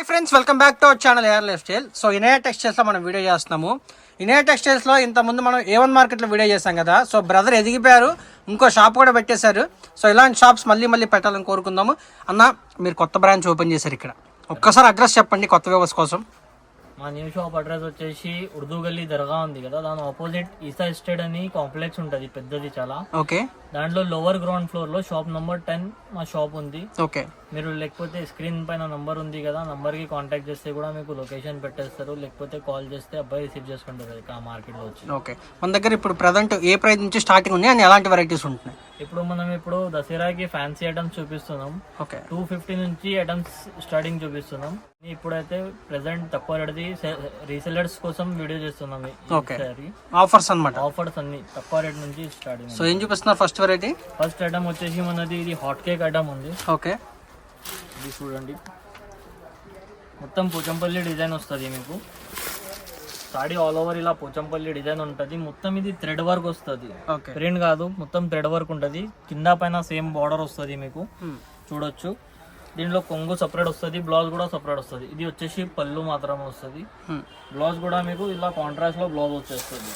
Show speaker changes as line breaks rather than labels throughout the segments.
Hi friends, welcome back to our channel AR lifestyle. So Inaya టెక్స్టైల్స్లో మనం video చేస్తున్నాము. ఇనయా టెక్స్టైల్స్లో ఇంతకుముందు మనం A1 మార్కెట్లో వీడియో చేసాం కదా. సో బ్రదర్ ఎదిగిపోయారు, ఇంకో షాప్ కూడా పెట్టేశారు. సో ఇలాంటి షాప్స్ మళ్ళీ పెట్టాలని కోరుకుందాము. అన్న, మీరు కొత్త బ్రాంచ్ ఓపెన్ చేశారు ఇక్కడ. ఒక్కసారి అడ్రస్ చెప్పండి కొత్త వ్యూవర్స్ కోసం.
మా న్యూ షాప్ అడ్రస్ వచ్చేసి ఉర్దూ గల్లీ దర్గా ఉంది కదా, దాని ఆపోజిట్ ఈసా ఎస్టేట్ అని కాంప్లెక్స్ ఉంటుంది, పెద్దది చాలా.
ఓకే.
దాంట్లో లోవర్ గ్రౌండ్ ఫ్లోర్ లో షాప్ నంబర్ 10 మా షాప్ ఉంది.
ఓకే.
మీరు లేకపోతే స్క్రీన్ పైన నంబర్ ఉంది కదా, నంబర్ కి కాంటాక్ట్ చేస్తే కూడా మీకు లొకేషన్ పెట్టేస్తారు, లేకపోతే కాల్ చేస్తే అబ్బాయి రిసీవ్ చేసుకుంటారు ఆ మార్కెట్ లో వచ్చి.
ఓకే. మన దగ్గర ఇప్పుడు ప్రజెంట్ ఏ ప్రైస్ నుంచి స్టార్టింగ్ ఉన్నాయి అని ఎలాంటి వెరైటీస్ ఉంటున్నాయి?
ఇప్పుడు దసరాకి ఫ్యాన్సీ ఐటమ్స్ చూపిస్తున్నాం.
ఓకే.
250 నుంచి ఐటమ్స్ స్టార్టింగ్ చూపిస్తున్నాం. ఇప్పుడైతే ప్రెసెంట్ తక్కువ రేటుది రీసెలర్స్ కోసం వీడియో చేస్తున్నాం.
ఓకే. ఆఫర్స్ అన్నమాట.
ఆఫర్స్ అన్ని తక్కువ రేట్ నుంచి స్టార్టింగ్.
సో ఏం చూపిస్తున్నారు ఫస్ట్ వెరైటీ?
ఫస్ట్ ఐటమ్ వచ్చేసి మనది ఇది హాట్ కేక్ ఐటమ్ ఉంది.
ఓకే.
ఇది చూడండి, మొత్తం పోచంపల్లి డిజైన్ వస్తుంది మీకు. సాడీ ఆల్ ఓవర్ ఇలా పోచంపల్లి డిజైన్ ఉంటుంది. మొత్తం ఇది థ్రెడ్ వర్క్ వస్తుంది, ప్రింట్ కాదు, మొత్తం థ్రెడ్ వర్క్ ఉంటుంది. కింద పైన సేమ్ బార్డర్ వస్తుంది మీకు, చూడొచ్చు. దీంట్లో కొంగు సపరేట్ వస్తుంది, బ్లౌజ్ కూడా సపరేట్ వస్తుంది. ఇది వచ్చేసి పళ్ళు మాత్రమే వస్తుంది. బ్లౌజ్ కూడా మీకు ఇలా కాంట్రాస్ట్ లో బ్లౌజ్ వచ్చేస్తుంది.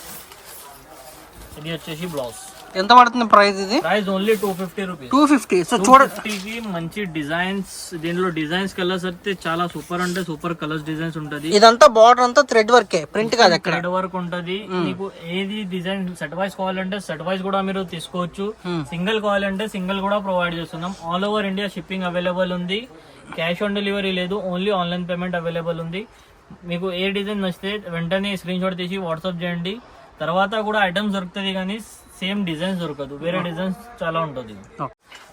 ఇది వచ్చేసి బ్లౌజ్.
ఎంత పడుతుంది ప్రైస్? ఇది
ప్రైస్ ఓన్లీ 250 రూపీస్.
250. సో చూడండి,
మంచి డిజైన్స్. దీనిలో డిజైన్స్ కలర్స్ అయితే చాలా సూపర్ అంటే సూపర్ కలర్స్ డిజైన్స్ ఉంటది.
ఇదంతా బార్డర్ అంతా థ్రెడ్ వర్క్, ప్రింట్ కాదు,
థ్రెడ్ వర్క్ ఉంటది. మీకు ఏది డిజైన్ సెట్ వైజ్ కావాలంటే సెట్ వైజ్ కూడా మీరు తీసుకోవచ్చు. సింగిల్ కావాలంటే సింగిల్ కూడా ప్రొవైడ్ చేస్తున్నాం. All over India shipping available ఉంది. క్యాష్ ఆన్ డెలివరీ లేదు, ఓన్లీ ఆన్లైన్ పేమెంట్ అవైలబుల్ ఉంది. మీకు ఏ డిజైన్ నచ్చితే వెంటనే స్క్రీన్ షాట్ తీసి వాట్సాప్ చేయండి. తర్వాత కూడా ఐటమ్స్ దొరుకుతుంది, కానీ సేమ్ డిజైన్స్ దొరకదు, వేరే డిజైన్స్ చాలా ఉంటుంది.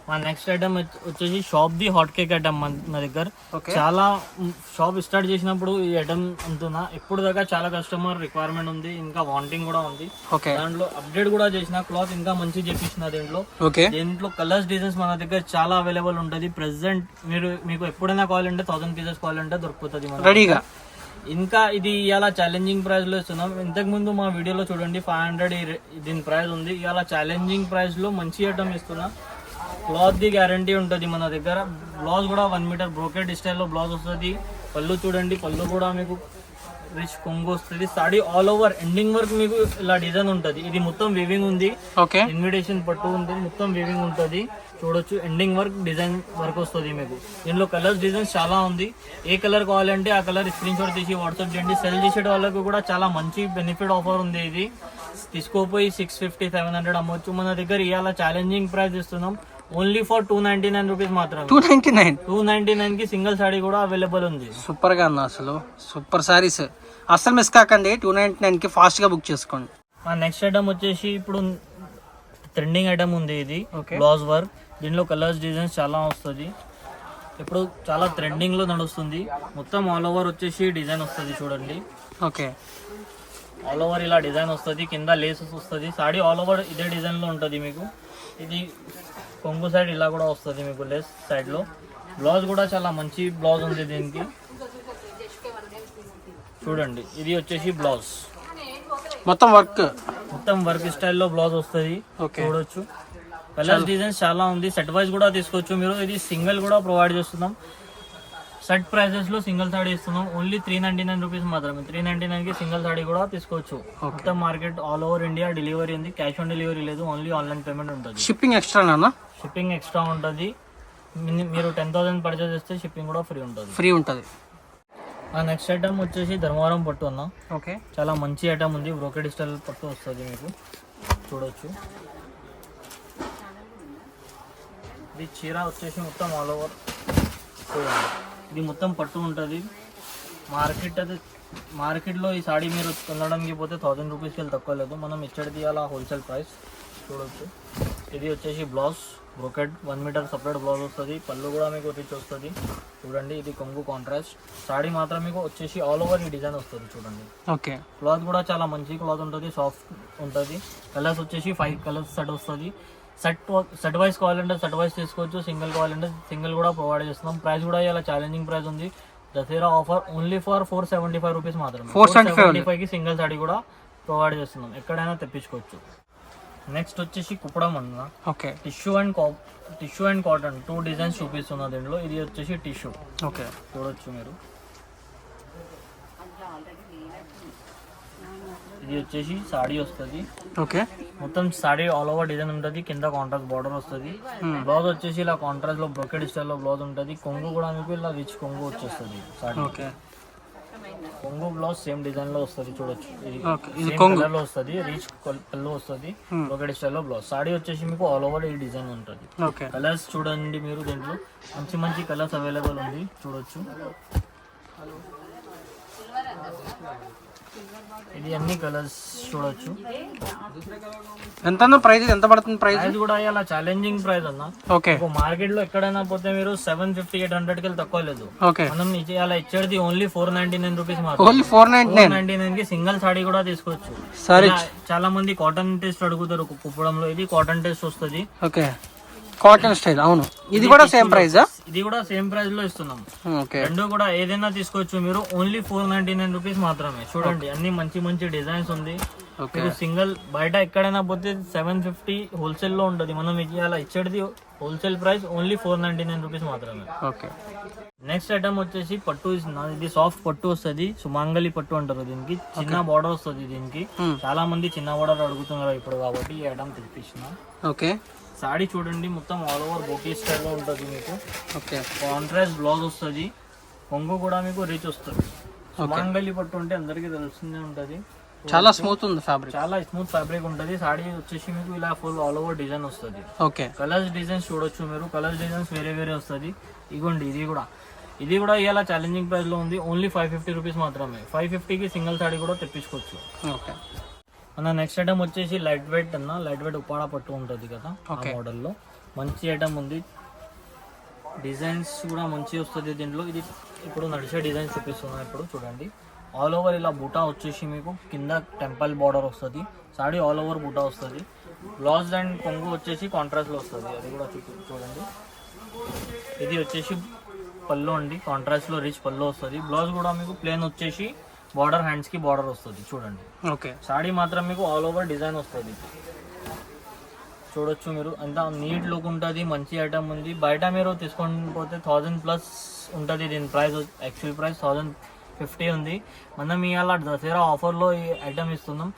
మా నెక్స్ట్ ఐటమ్ వచ్చేసి shop the hot cake item మన దగ్గర. చాలా షాప్ స్టార్ట్ చేసినప్పుడు ఈ ఐటమ్ అంటున్నా, ఇప్పుడు దాకా చాలా కస్టమర్ రిక్వైర్మెంట్ ఉంది, ఇంకా వాంటింగ్ కూడా ఉంది. దాంట్లో అప్డేట్ కూడా చేసిన, క్లాత్ ఇంకా మంచి చేపించిన. దీంట్లో కలర్స్ డిజైన్స్ మన దగ్గర చాలా అవైలబుల్ ఉంటుంది. ప్రెసెంట్ మీకు ఎప్పుడైనా కావాలంటే 1000 పీసెస్ కావాలంటే దొరుకుతుంది రెడీగా. ఇంకా ఇది ఇలా ఛాలెంజింగ్ ప్రైస్ లో ఇస్తున్నాం. ఇంతకు ముందు మా వీడియోలో చూడండి 500 దీని ప్రైస్ ఉంది. ఇలా ఛాలెంజింగ్ ప్రైస్ లో మంచి ఐటమ్ ఇస్తున్నా. క్లాత్ ది గ్యారంటీ ఉంటుంది మన దగ్గర. బ్లౌజ్ కూడా 1 మీటర్ బ్రోకెట్ స్టైల్లో బ్లౌజ్ వస్తుంది. పళ్ళు చూడండి, పళ్ళు కూడా మీకు రిచ్ కొంగు వస్తుంది. Saree all over ending work మీకు ఇలా డిజైన్ ఉంటుంది. ఇది మొత్తం వీవింగ్ ఉంది, ఇన్విటేషన్ పట్టు ఉంది, మొత్తం వీవింగ్ ఉంటుంది. చూడొచ్చు, ఎండింగ్ వర్క్ డిజైన్ వర్క్ వస్తుంది మీకు. దీనిలో కలర్స్ డిజైన్స్ చాలా ఉంది. ఏ కలర్ కావాలంటే ఆ కలర్ స్క్రీన్ షాట్ తీసి వాట్సాప్ చేయండి. సెల్ చేసే వాళ్ళకు కూడా చాలా మంచి బెనిఫిట్ ఆఫర్ ఉంది. ఇది తీసుకోపోయి 650, 700 అమ్మొచ్చు. మన దగ్గర ఇవాళ ఛాలెంజింగ్ ప్రైస్ ఇస్తున్నాం, ఓన్లీ ఫర్ 299 రూపీస్ మాత్రమే. 299 కి సింగిల్ సాడీ కూడా అవైలబుల్ ఉంది.
సూపర్ గా ఉంది, అసలు సూపర్ సారీస్. అసలు మిస్ కాకండి, 299 కి ఫాస్ట్ గా బుక్ చేసుకోండి.
మా నెక్స్ట్ ఐటమ్ వచ్చేసి ఇప్పుడు ట్రెండింగ్ ఐటమ్ ఉంది. ఇది బ్లౌజ్ వర్క్. దీనిలో కలర్స్ డిజైన్స్ చాలా వస్తుంది. ఇప్పుడు చాలా ట్రెండింగ్ లో నడుస్తుంది. మొత్తం ఆల్ ఓవర్ వచ్చేసి డిజైన్ వస్తుంది, చూడండి.
ఓకే.
ఆల్ ఓవర్ ఇలా డిజైన్ వస్తుంది, కింద లేసెస్ వస్తుంది. సాడీ ఆల్ ఓవర్ ఇదే డిజైన్ లో ఉంటుంది మీకు. ఇది కొంగు సైడ్ ఇలా కూడా వస్తుంది మీకు, లేస్ సైడ్ లో. బ్లౌజ్ కూడా చాలా మంచి బ్లౌజ్ ఉంది దీనికి, చూడండి. ఇది వచ్చేసి బ్లౌజ్,
మొత్తం వర్క్
స్టైల్లో బ్లౌజ్ వస్తుంది, చూడొచ్చు. కలర్స్ డిజైన్స్ చాలా ఉంది. సెట్ వైజ్ కూడా తీసుకోవచ్చు మీరు. ఇది సింగిల్ కూడా ప్రొవైడ్ చేస్తున్నాం. సెట్ ప్రైసెస్ లో సింగిల్ సాడీ ఇస్తున్నాం, ఓన్లీ 399 రూపీస్ మాత్రమే. 399 కి సింగిల్ సాడీ కూడా తీసుకోవచ్చు. మొత్తం market all over India delivery ఉంది. క్యాష్ ఆన్ డెలివరీ లేదు, ఓన్లీ ఆన్లైన్ పేమెంట్ ఉంటుంది.
షిప్పింగ్ ఎక్స్ట్రా
ఉంటుంది. మీరు 10,000 పర్చేస్ చేస్తే షిప్పింగ్ కూడా ఫ్రీ ఉంటుంది. ఆ నెక్స్ట్ ఐటమ్ వచ్చేసి ధర్మవరం పట్టు అన్న.
ఓకే.
చాలా మంచి ఐటమ్ ఉంది. బ్రోకెడ్ స్టైల్ పట్టు వస్తుంది మీకు, చూడొచ్చు. ఇది చీర వచ్చేసి మొత్తం ఆల్ ఓవర్ చూడండి. ఇది మొత్తం పట్టు ఉంటుంది. మార్కెట్లో ఈ సాడీ మీరు కొనడానికి పోతే 1000 రూపీస్కి వెళ్ళి తక్కువ లేదు. మనం ఇచ్చేది అలా హోల్సేల్ ప్రైస్, చూడొచ్చు. ఇది వచ్చేసి blouse brocade 1 metre separate blouse వస్తుంది. పళ్ళు కూడా మీకు రిచ్ వస్తుంది, చూడండి. ఇది కొంగు కాంట్రాస్ట్. సాడీ మాత్రం మీకు వచ్చేసి ఆల్ ఓవర్ ఈ డిజైన్ వస్తుంది, చూడండి.
ఓకే.
క్లాత్ కూడా చాలా మంచి క్లాత్ ఉంటుంది, సాఫ్ట్ ఉంటుంది. కలర్స్ వచ్చేసి 5 కలర్స్ సెట్ వస్తుంది. సెట్ వైజ్ కావాలంటే సెట్ వైజ్ తీసుకోవచ్చు, సింగిల్ కావాలంటే సింగిల్ కూడా ప్రొవైడ్ చేస్తున్నాం. ప్రైస్ కూడా ఇలా ఛాలెంజింగ్ ప్రైస్ ఉంది. Dasara offer only for 475 rupees మాత్రమే. 475 కి సింగిల్ సాడీ కూడా ప్రొవైడ్ చేస్తున్నాం, ఎక్కడైనా తెప్పించుకోవచ్చు. నెక్స్ట్ వచ్చేసి కుప్పడం అన్న.
Okay.
Tissue and cotton 2 designs చూపిస్తున్నా దీంట్లో. ఇది వచ్చేసి టిష్యూ, ఓకే, చూడొచ్చు మీరు. ఇది వచ్చేసి సాడీ వస్తుంది,
ఓకే
మొత్తం సాడీ ఆల్ ఓవర్ డిజైన్ ఉంటుంది, కింద కాంట్రాస్ట్ బార్డర్ వస్తుంది. బ్లౌజ్ వచ్చేసి ఇలా కాంట్రాస్ట్ లో బ్రోకెడ్ స్టైల్ లో బ్లౌజ్ ఉంటుంది. కొంగు కూడా మీకు ఇలా రిచ్ కొంగు వచ్చేస్తుంది. సాడీ
ఓకే
కొంగు బ్లౌజ్ సేమ్ డిజైన్ లో వస్తుంది, చూడొచ్చు.
ఇది
కలర్ లో వస్తుంది, రిచ్ పళ్ళు వస్తుంది, బ్రోకెడ్ స్టైల్ లో బ్లౌజ్. సాడీ వచ్చేసి మీకు ఆల్ ఓవర్ ఈ డిజైన్ ఉంటుంది.
ఓకే
కలర్స్ చూడండి మీరు, దీంట్లో మంచి మంచి కలర్స్ అవైలబుల్ ఉంది, చూడొచ్చు. ఇది అన్ని కలర్స్ చూడొచ్చు.
ఎంత ప్రైస్, ఎంత పడుతుంది ప్రైస్?
ప్రైస్ కూడా ఇలా ఛాలెంజింగ్ ప్రైస్ అన్న.
ఓకే
మార్కెట్ లో ఎక్కడైనా పోతే మీరు 750-800 కి తక్కువ లేదు.
ఓకే
మనం అలా ఇచ్చేది ఓన్లీ 499 రూపీస్ మాత్రం.
ఓన్లీ 499
కి సింగిల్ సాడీ కూడా తీసుకోవచ్చు.
సరే,
చాలా మంది కాటన్ టెస్ట్ అడుగుతారు కుప్పడంలో, ఇది కాటన్ టెస్ట్ వస్తుంది.
ఓకే కాటన్ స్టైల్, అవును. ఇది కూడా సేమ్ ప్రైస్?
ఇది కూడా సేమ్ ప్రైస్ లో ఇస్తున్నాం.
ఓకే
రెండు కూడా ఏదైనా తీసుకోవచ్చు మీరు, ఓన్లీ 499 రూపీస్ మాత్రమే. చూడండి అన్ని మంచి మంచి డిజైన్స్ ఉంది.
ఓకే
మీరు సింగిల్ బయట ఎక్కడైనా పోతే 750 హోల్సేల్ లో ఉంటుంది. మనం అలా ఇచ్చేది హోల్సేల్ ప్రైస్ ఓన్లీ 499 రూపీస్ మాత్రమే.
ఓకే
నెక్స్ట్ ఐటమ్ వచ్చేసి పట్టు. ఇది సాఫ్ట్ పట్టు వస్తుంది, సుమంగళి పట్టు అంటారు దీనికి. చిన్న బార్డర్ వస్తుంది దీనికి. చాలా మంది చిన్న బార్డర్ అడుగుతున్నారు ఇప్పుడు, కాబట్టి ఈ ఐటమ్ తెప్పించిన.
ఓకే
సాడీ చూడండి మొత్తం ఆల్ ఓవర్ బొకే స్టైల్ లో ఉంటుంది మీకు.
ఓకే
కాంట్రాస్ట్ బ్లౌజ్ వస్తుంది, కొంగు కూడా మీకు రిచ్ వస్తుంది. సుమంగళి పట్టు అంటే అందరికీ తెలిసిందే ఉంటుంది.
చాలా స్మూత్ ఉంది ఫ్యాబ్రిక్,
చాలా స్మూత్ ఫ్యాబ్రిక్ ఉంటుంది. సాడీ వచ్చేసి మీకు ఇలా ఫుల్ ఆల్ ఓవర్ డిజైన్ వస్తుంది.
ఓకే
కలర్స్ డిజైన్స్ చూడొచ్చు మీరు, కలర్స్ డిజైన్స్ వేరే వేరే వస్తుంది. ఇగోండి ఇది కూడా ఇలా ఛాలెంజింగ్ ప్రైస్ లో ఉంది, ఓన్లీ 550 రూపీస్ మాత్రమే. 550కి సింగిల్ సాడీ కూడా తెప్పించుకోవచ్చు.
ఓకే
మన నెక్స్ట్ ఐటమ్ వచ్చేసి light weight light weight Uppada పట్టు ఉంటుంది కదా, ఆ మోడల్ లో మంచి ఐటమ్ ఉంది. డిజైన్స్ కూడా మంచి వస్తుంది దీంట్లో. ఇది ఇప్పుడు నడిచే డిజైన్స్ చూపిస్తున్నా ఇప్పుడు చూడండి. ఆల్ ఓవర్ ఇలా బూటా వచ్చేసి మీకు కింద టెంపుల్ బార్డర్ వస్తుంది. సాడీ ఆల్ ఓవర్ బూటా వస్తుంది. బ్లౌజ్ అండ్ కొంగు వచ్చేసి కాంట్రాస్ట్ లో వస్తుంది, అది కూడా చూడండి. ఇది వచ్చేసి పళ్ళు అండి, కాంట్రాస్ట్ లో రిచ్ పళ్ళు వస్తుంది. బ్లౌజ్ కూడా మీకు ప్లేన్ వచ్చేసి బార్డర్, హ్యాండ్స్ కి బార్డర్ వస్తుంది చూడండి.
ఓకే
సాడీ మాత్రం మీకు ఆల్ ఓవర్ డిజైన్ వస్తుంది, చూడొచ్చు మీరు. అంతా నీట్ లుక్ ఉంటుంది, మంచి ఐటమ్ ఉంది. బయట మీరు తీసుకొని పోతే 1000+ ఉంటుంది దీని ప్రైస్. యాక్చువల్ ప్రైస్ 1050 ఉంది. మనం ఇవాళ దసరా ఆఫర్లో ఈ ఐటమ్ ఇస్తున్నాం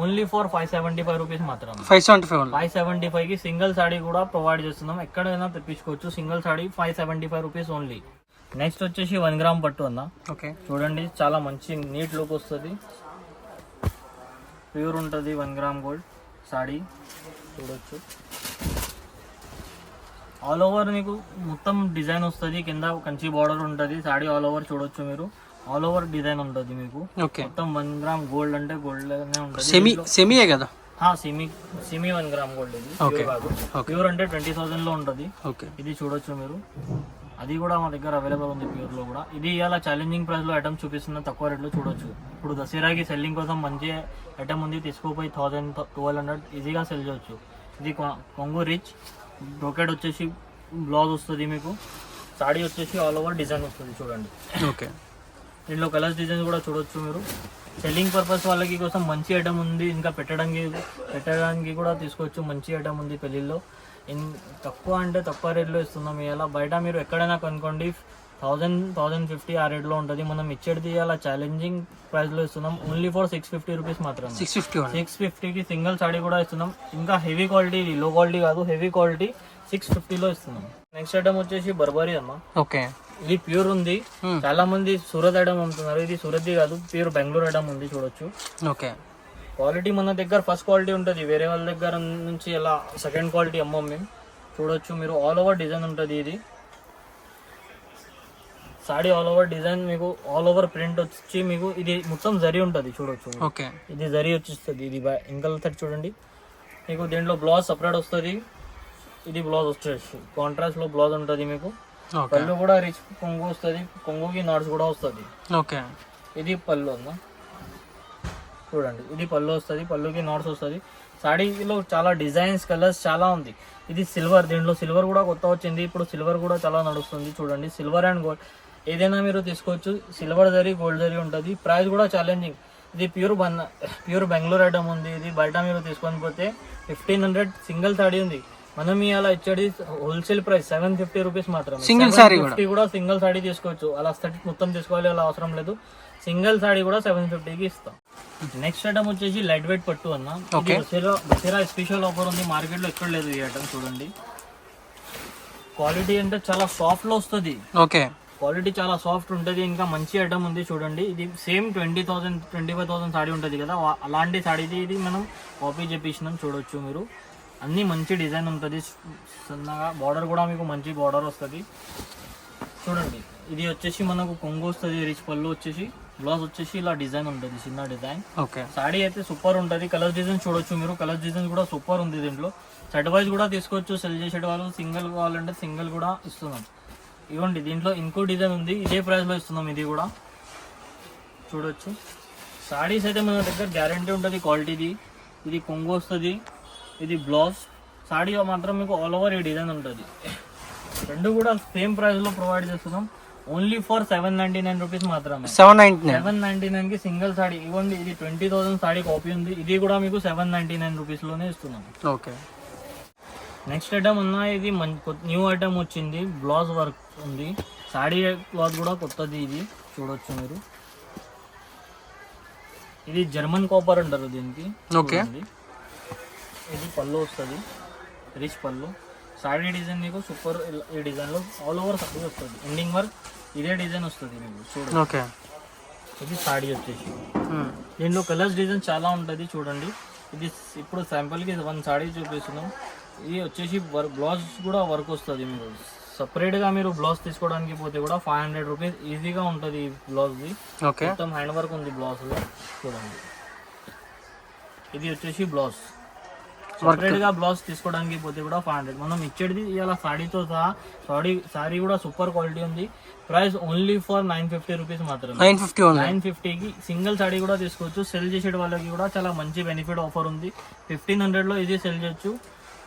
ఓన్లీ ఫర్ 575 రూపీస్ మాత్రం. 575కి సింగిల్ సాడీ కూడా ప్రొవైడ్ చేస్తున్నాం. ఎక్కడైనా తెప్పించుకోవచ్చు single sari, 575 rupees only. Next వచ్చేసి 1 గ్రామ్ పట్టు అన్న.
ఓకే
చూడండి చాలా మంచి నీట్ లుక్ వస్తుంది, ప్యూర్ ఉంటుంది. 1 గ్రామ్ గోల్డ్ సాడీ చూడొచ్చు. ఆల్ ఓవర్ మీకు మొత్తం డిజైన్ వస్తుంది, కింద కంచి బార్డర్ ఉంటుంది. సాడీ ఆల్ ఓవర్ చూడొచ్చు మీరు, ఆల్ ఓవర్ డిజైన్ ఉంటుంది మీకు. మొత్తం 1 గ్రామ్ గోల్డ్ అంటే గోల్డ్ లాగానే ఉంటుంది.
సెమీయే కదా?
సెమీ 1 గ్రామ్ గోల్డ్ ఇది, ప్యూర్ కాదు. ప్యూర్ అంటే 20,000 లో ఉంటుంది. ఇది చూడొచ్చు మీరు, అది కూడా మా దగ్గర అవైలబుల్ ఉంది ప్యూర్ లో కూడా. ఇది ఇలా ఛాలెంజింగ్ ప్రైస్ లో ఐటమ్ చూపిస్తున్న, తక్కువ రేట్లో చూడొచ్చు. ఇప్పుడు దసరాకి సెల్లింగ్ కోసం మంచి ఐటమ్ ఉంది, తీసుకోపోయి 1000-1200 ఈజీగా సెల్ చేయొచ్చు. ఇది కొంగు రిచ్, బ్రోకెడ్ వచ్చేసి బ్లౌజ్ వస్తుంది మీకు. సాడీ వచ్చేసి ఆల్ ఓవర్ డిజైన్ వస్తుంది చూడండి.
ఓకే
దీంట్లో కలర్స్ డిజైన్ కూడా చూడొచ్చు మీరు. సెల్లింగ్ పర్పస్ వాళ్ళకి కోసం మంచి ఐటమ్ ఉంది, ఇంకా పెట్టడానికి కూడా తీసుకోవచ్చు. మంచి ఐటమ్ ఉంది పెళ్ళిళ్ళలో. తక్కువ అంటే తక్కువ రేట్లో ఇస్తున్నాం ఇవాళ. బయట మీరు ఎక్కడైనా కొనుక్కోండి 1000-1050 ఆ రేట్లో ఉంటుంది. మనం ఇచ్చేది ఇలా ఛాలెంజింగ్ ప్రైస్ లో ఇస్తున్నాం, ఓన్లీ ఫర్ 650 రూపీస్ మాత్రం. 650కి సింగిల్ సాడీ కూడా ఇస్తున్నాం. ఇంకా హెవీ క్వాలిటీ, లో క్వాలిటీ కాదు, హెవీ క్వాలిటీ 650లో ఇస్తున్నాం. నెక్స్ట్ ఐటమ్ వచ్చేసి బర్బరీ అమ్మ.
ఓకే
ఇది ప్యూర్ ఉంది. చాలా మంది సూరత్ ఐటమ్ అమ్ముతున్నారు, ఇది సూరత్ కాదు, ప్యూర్ బెంగళూరు ఐటమ్ ఉంది చూడొచ్చు.
ఓకే
క్వాలిటీ మన దగ్గర ఫస్ట్ క్వాలిటీ ఉంటుంది, వేరే వాళ్ళ దగ్గర నుంచి ఇలా సెకండ్ క్వాలిటీ అమ్మం మేము. చూడొచ్చు మీరు, ఆల్ ఓవర్ డిజైన్ ఉంటుంది. ఇది సాడీ ఆల్ ఓవర్ డిజైన్ మీకు, ఆల్ ఓవర్ ప్రింట్ వచ్చి మీకు. ఇది మొత్తం జరీ ఉంటుంది చూడొచ్చు.
ఓకే ఇది
జరీ వచ్చేస్తుంది. ఇది ఇంకల్ థర్డ్ చూడండి మీకు. దీంట్లో బ్లౌజ్ సపరేట్ వస్తుంది. ఇది బ్లౌజ్ వచ్చేసి కాంట్రాస్ట్ లో బ్లౌజ్ ఉంటుంది మీకు. పళ్ళు కూడా రిచ్ కొంగు వస్తుంది, కొంగుకి నాట్స్ కూడా వస్తుంది.
ఓకే
ఇది పళ్ళు అన్న చూడండి. ఇది పళ్ళు వస్తుంది, పళ్ళుకి నాట్స్ వస్తుంది. సాడీలో చాలా డిజైన్స్, కలర్స్ చాలా ఉంది. ఇది సిల్వర్, దీంట్లో సిల్వర్ కూడా కొత్త వచ్చింది ఇప్పుడు. సిల్వర్ కూడా చాలా నడుస్తుంది చూడండి. సిల్వర్ అండ్ గోల్డ్ ఏదైనా మీరు తీసుకోవచ్చు. సిల్వర్ జరీ, గోల్డ్ జరీ ఉంటుంది. ప్రైస్ కూడా ఛాలెంజింగ్. ఇది ప్యూర్ బెంగళూరు ఐటమ్ ఉంది. ఇది బయట మీరు తీసుకొని పోతే 1500 సింగిల్ సాడీ ఉంది. మనం ఇలా ఇచ్చేది హోల్సేల్ ప్రైస్ 750 రూపీస్ మాత్రమే.
సింగిల్ సారీ
750 కూడా సింగిల్ సారీ తీసుకోవచ్చు. అలా సెట్ మొత్తం తీసుకోవాలి అలా అవసరం లేదు. సింగిల్ సారీ కూడా 750కి ఇస్తాం. నెక్స్ట్ ఐటమ్ వచ్చేసి లైట్ వెయిట్ పట్టు అన్న. దసరా స్పెషల్ ఆఫర్ ఉంది, మార్కెట్ లో ఎక్కడ లేదు ఈ ఐటమ్. చూడండి క్వాలిటీ అంటే చాలా సాఫ్ట్ లో వస్తుంది.
ఓకే,
క్వాలిటీ చాలా సాఫ్ట్ ఉంటుంది. ఇంకా మంచి ఐటమ్ ఉంది చూడండి. ఇది సేమ్ 20,000 25,000 సాడీ ఉంటుంది కదా, అలాంటి సాడీది ఇది మనం కాపీ చేపించినాం. చూడొచ్చు మీరు, అన్ని మంచి డిజైన్ ఉంటుంది. సన్నగా బార్డర్ కూడా మీకు మంచి బార్డర్ వస్తుంది. చూడండి ఇది వచ్చేసి మనకు కొంగు వస్తుంది, రిచ్ పళ్ళు వచ్చేసి, బ్లౌజ్ వచ్చేసి ఇలా డిజైన్ ఉంటుంది, చిన్న డిజైన్.
ఓకే,
సాడీ అయితే సూపర్ ఉంటుంది. కలర్ డిజైన్ చూడొచ్చు మీరు, కలర్ డిజైన్ కూడా సూపర్ ఉంది. దీంట్లో సెట్ వైజ్ కూడా తీసుకోవచ్చు. సెల్ చేసే వాళ్ళు సింగిల్ కావాలంటే సింగిల్ కూడా ఇస్తున్నాం. ఇవ్వండి దీంట్లో ఇంకో డిజైన్ ఉంది, ఇదే ప్రైస్లో ఇస్తున్నాం. ఇది కూడా చూడొచ్చు. సాడీస్ అయితే మన దగ్గర గ్యారంటీ ఉంటుంది క్వాలిటీది. ఇది కొంగు వస్తుంది, ఇది బ్లౌజ్. సాడీ మాత్రం మీకు ఆల్ ఓవర్ ఈ డిజైన్ ఉంటుంది. రెండు కూడా సేమ్ ప్రైస్లో ప్రొవైడ్ చేస్తున్నాం. ఓన్లీ ఫర్ 799 రూపీస్ మాత్రమే. 799 కి సింగిల్ సాడీ. ఇవ్వండి ఇది 20,000 సాడీ కాపీ ఉంది. ఇది కూడా మీకు 799 రూపీస్లోనే ఇస్తున్నాం.
ఓకే,
నెక్స్ట్ ఐటమ్ ఉన్న ఇది న్యూ ఐటమ్ వచ్చింది, బ్లౌజ్ వర్క్ ఉంది. సాడీ క్లాత్ కూడా కొత్తది. ఇది చూడొచ్చు మీరు, ఇది జర్మన్ కాపర్ అంటారు దీనికి.
ఓకే,
ఇది పళ్ళు వస్తుంది, రిచ్ పళ్ళు. సాడీ డిజైన్ మీకు సూపర్. ఈ డిజైన్ లో ఆల్ ఓవర్ సాడీ వస్తుంది, ఎండింగ్ వర్క్ ఇదే డిజైన్ వస్తుంది మీకు. చూడండి
ఓకే,
ఇది సాడీ వచ్చేసి. దీంట్లో కలర్స్ డిజైన్ చాలా ఉంటుంది. చూడండి ఇది ఇప్పుడు శాంపుల్కి 1 సాడీ చూపిస్తున్నాం. ఇది వచ్చేసి బ్లౌజ్ కూడా వర్క్ వస్తుంది. మీరు సపరేట్గా మీరు బ్లౌజ్ తీసుకోవడానికి పోతే కూడా 500 రూపీస్ ఈజీగా ఉంటుంది ఈ బ్లౌజ్ది.
ఓకే,
మొత్తం హ్యాండ్ వర్క్ ఉంది బ్లౌజ్లో. చూడండి ఇది వచ్చేసి బ్లౌజ్. సపరేట్గా బ్లౌజ్ తీసుకోవడానికి పోతే కూడా 500. మనం ఇచ్చేది ఇలా సాడీతో సహా. సాడీ కూడా సూపర్ క్వాలిటీ ఉంది. ప్రైస్ ఓన్లీ ఫర్ 950 రూపీస్ మాత్రమే. 950కి సింగిల్ సాడీ కూడా తీసుకోవచ్చు. సెల్ చేసే వాళ్ళకి కూడా చాలా మంచి బెనిఫిట్ ఆఫర్ ఉంది. 1500లో ఇది సెల్ చేయొచ్చు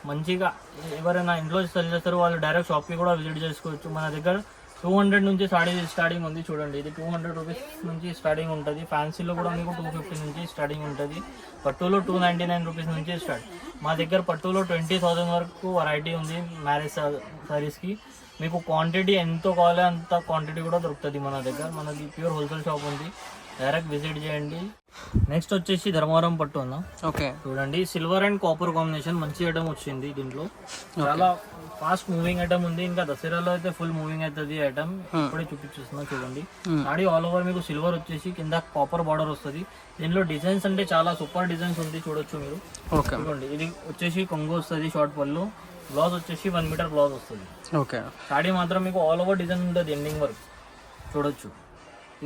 మంచిగా. ఎవరైనా ఇంట్లో సెల్ చేస్తారో వాళ్ళు డైరెక్ట్ షాప్కి కూడా విజిట్ చేసుకోవచ్చు. మన దగ్గర 200 నుంచి సాడీ స్టార్టింగ్ ఉంది. చూడండి ఇది 200 రూపీస్ నుంచి స్టార్టింగ్ ఉంటుంది. ఫ్యాన్సీలో కూడా మీకు 250 నుంచి స్టార్టింగ్ ఉంటుంది. పట్టులో 299 రూపీస్ నుంచి స్టార్ట్. మా దగ్గర పట్టులో 20,000 వరకు వెరైటీ ఉంది మ్యారేజ్ సారీస్కి. మీకు క్వాంటిటీ ఎంతో కావాలో అంత క్వాంటిటీ కూడా దొరుకుతుంది మన దగ్గర. మనది ప్యూర్ హోల్సేల్ షాప్ ఉంది, డైరెక్ట్ విజిట్ చేయండి. నెక్స్ట్ వచ్చేసి ధర్మవరం పట్టు అన్న.
ఓకే,
చూడండి సిల్వర్ అండ్ కాపర్ కాంబినేషన్ మంచి ఐటమ్ వచ్చింది. దీంట్లో చాలా ఫాస్ట్ మూవింగ్ ఐటమ్ ఉంది. ఇంకా దసరాలో అయితే ఫుల్ మూవింగ్ అవుతుంది ఐటమ్. ఇప్పుడే చూపించేస్తున్నా చూడండి. సాడీ ఆల్ ఓవర్ మీకు సిల్వర్ వచ్చేసి కింద కాపర్ బార్డర్ వస్తుంది. దీనిలో డిజైన్స్ అంటే చాలా సూపర్ డిజైన్స్ ఉంది. చూడొచ్చు మీరు. చూడండి ఇది వచ్చేసి కొంగు వస్తుంది, షార్ట్ పళ్ళు. బ్లౌజ్ వచ్చేసి 1 మీటర్ బ్లౌజ్ వస్తుంది.
ఓకే,
సాడీ మాత్రం మీకు ఆల్ ఓవర్ డిజైన్ ఉంటుంది, ఎండింగ్ వరకు. చూడొచ్చు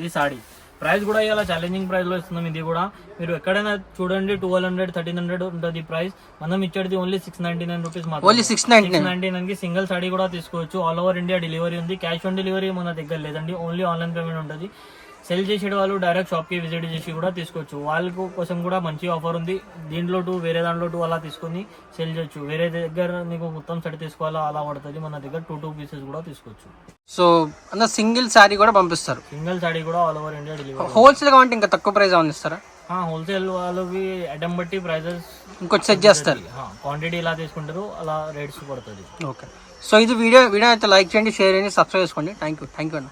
ఇది సాడీ. ప్రైస్ కూడా ఇలా ఛాలెంజింగ్ ప్రైస్లో ఇస్తున్నాం. ఇది కూడా మీరు ఎక్కడైనా చూడండి 1200 1300 ఉంటుంది ప్రైస్. మనం ఇచ్చేది ఓన్లీ 699 రూపీస్ మాత్రం. 699 కి సింగిల్ సాడీ కూడా తీసుకోవచ్చు. ఆల్ ఓవర్ ఇండియా డెలివరీ ఉంది. క్యాష్ ఆన్ డెలివరీ మన దగ్గర లేదండి, ఓన్లీ ఆన్లైన్ పేమెంట్ ఉంటుంది. సెల్ చేసే వాళ్ళు డైరెక్ట్ షాప్కి విజిట్ చేసి కూడా తీసుకోవచ్చు. వాళ్ళ కోసం కూడా మంచి ఆఫర్ ఉంది. దీంట్లో వేరే దాంట్లో అలా తీసుకొని సెల్ చేయొచ్చు. వేరే దగ్గర నీకు మొత్తం సెట్ తీసుకోవాలా అలా పడుతుంది. మన దగ్గర 2 పీసెస్ కూడా తీసుకోవచ్చు.
సో అన్న సింగిల్ సారీ కూడా పంపిస్తారు.
సింగిల్ సాడీ కూడా all over India delivery.
Wholesale కావాలంటే ఇంకా తక్కువ ప్రైస్ ఏమైనా ఇస్తారా?
హోల్సేల్ వాళ్ళకి ఐటమ్ బట్టి ప్రైజెస్
ఇంకొంచెం సెట్ చేస్తారు.
క్వాంటిటీ ఇలా తీసుకుంటారు అలా రేట్స్ పడుతుంది.
ఓకే, సో ఇది వీడియో అయితే లైక్ చేయండి, షేర్ చేయండి, సబ్స్క్రైబ్ చేసుకోండి. థ్యాంక్ యూ అన్న.